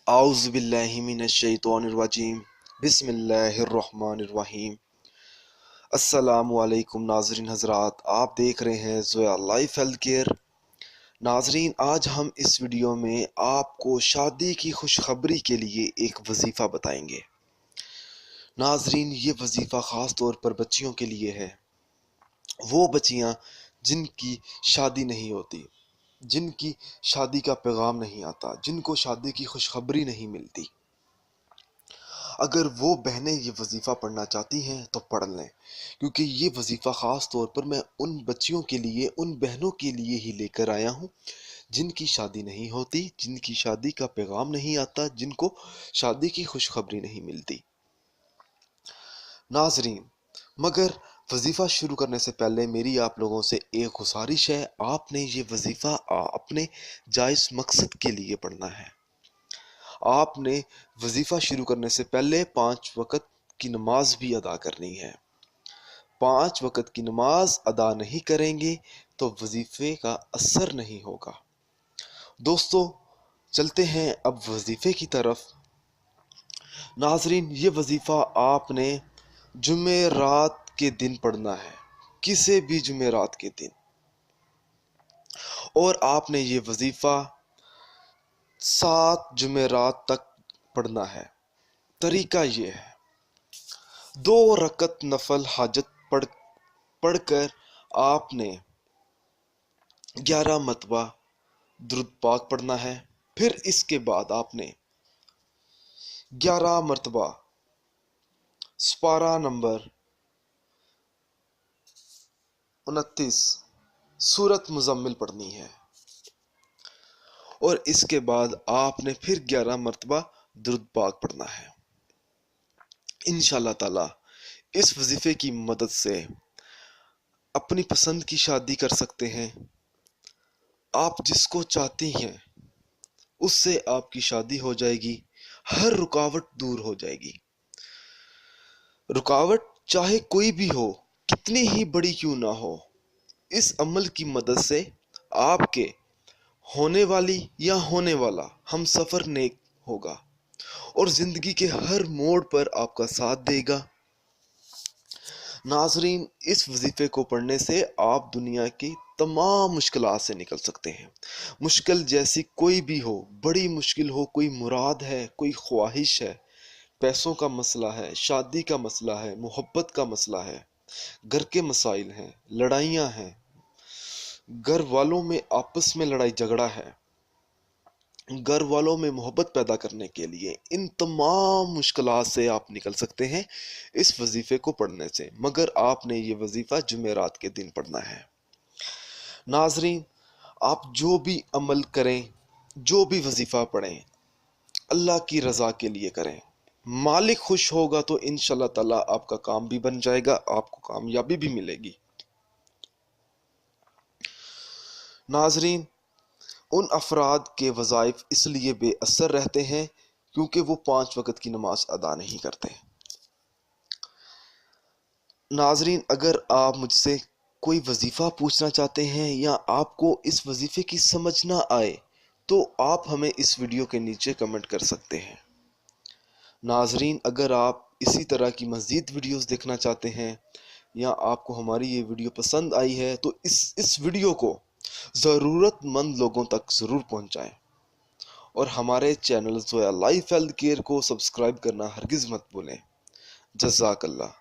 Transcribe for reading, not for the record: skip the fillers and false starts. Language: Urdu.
اعوذ باللہ من الشیطان الرجیم بسم اللہ الرحمن الرحیم۔ السلام علیکم ناظرین حضرات، آپ دیکھ رہے ہیں زویا لائف ہیلتھ کیئر۔ ناظرین، آج ہم اس ویڈیو میں آپ کو شادی کی خوشخبری کے لیے ایک وظیفہ بتائیں گے۔ ناظرین، یہ وظیفہ خاص طور پر بچیوں کے لیے ہے، وہ بچیاں جن کی شادی نہیں ہوتی، جن کی شادی کا پیغام نہیں آتا، جن کو شادی کی خوشخبری نہیں ملتی۔ اگر وہ بہنیں یہ وظیفہ پڑھنا چاہتی ہیں تو پڑھ لیں، کیونکہ یہ وظیفہ خاص طور پر میں ان بچیوں کے لیے، ان بہنوں کے لیے ہی لے کر آیا ہوں جن کی شادی نہیں ہوتی، جن کی شادی کا پیغام نہیں آتا، جن کو شادی کی خوشخبری نہیں ملتی۔ ناظرین، مگر وظیفہ شروع کرنے سے پہلے میری آپ لوگوں سے ایک گزارش ہے، آپ نے یہ وظیفہ اپنے جائز مقصد کے لیے پڑھنا ہے۔ آپ نے وظیفہ شروع کرنے سے پہلے 5 وقت کی نماز بھی ادا کرنی ہے۔ 5 وقت کی نماز ادا نہیں کریں گے تو وظیفے کا اثر نہیں ہوگا۔ دوستو، چلتے ہیں اب وظیفے کی طرف۔ ناظرین، یہ وظیفہ آپ نے جمعرات کے دن پڑھنا ہے، کسی بھی جمعرات کے دن، اور آپ نے یہ وظیفہ 7 جمعرات تک پڑھنا ہے۔ طریقہ یہ ہے، 2 رکعت نفل حاجت پڑھ کر آپ نے 11 مرتبہ درود پاک پڑھنا ہے۔ پھر اس کے بعد آپ نے 11 مرتبہ سپارہ نمبر 29 سورت مزمل پڑھنی ہے، اور اس کے بعد آپ نے پھر 11 مرتبہ درود پاک پڑھنا ہے۔ انشاءاللہ تعالی اس وظیفے کی مدد سے اپنی پسند کی شادی کر سکتے ہیں۔ آپ جس کو چاہتی ہیں اس سے آپ کی شادی ہو جائے گی، ہر رکاوٹ دور ہو جائے گی۔ رکاوٹ چاہے کوئی بھی ہو، کتنی ہی بڑی کیوں نہ ہو، اس عمل کی مدد سے آپ کے ہونے والی یا ہونے والا ہم سفر نیک ہوگا اور زندگی کے ہر موڑ پر آپ کا ساتھ دے گا۔ ناظرین، اس وظیفے کو پڑھنے سے آپ دنیا کی تمام مشکلات سے نکل سکتے ہیں۔ مشکل جیسی کوئی بھی ہو، بڑی مشکل ہو، کوئی مراد ہے، کوئی خواہش ہے، پیسوں کا مسئلہ ہے، شادی کا مسئلہ ہے، محبت کا مسئلہ ہے، گھر کے مسائل ہیں، لڑائیاں ہیں، گھر والوں میں آپس میں لڑائی جھگڑا ہے، گھر والوں میں محبت پیدا کرنے کے لیے، ان تمام مشکلات سے آپ نکل سکتے ہیں اس وظیفے کو پڑھنے سے، مگر آپ نے یہ وظیفہ جمعرات کے دن پڑھنا ہے۔ ناظرین، آپ جو بھی عمل کریں، جو بھی وظیفہ پڑھیں، اللہ کی رضا کے لیے کریں۔ مالک خوش ہوگا تو انشاءاللہ تعالی آپ کا کام بھی بن جائے گا، آپ کو کامیابی بھی ملے گی۔ ناظرین، ان افراد کے وظائف اس لیے بے اثر رہتے ہیں کیونکہ وہ 5 وقت کی نماز ادا نہیں کرتے۔ ناظرین، اگر آپ مجھ سے کوئی وظیفہ پوچھنا چاہتے ہیں یا آپ کو اس وظیفے کی سمجھ نہ آئے تو آپ ہمیں اس ویڈیو کے نیچے کمنٹ کر سکتے ہیں۔ ناظرین، اگر آپ اسی طرح کی مزید ویڈیوز دیکھنا چاہتے ہیں یا آپ کو ہماری یہ ویڈیو پسند آئی ہے تو اس ویڈیو کو ضرورت مند لوگوں تک ضرور پہنچائیں، اور ہمارے channel Zoya life health care کو سبسکرائب کرنا ہرگز مت بھولیں۔ جزاک اللہ۔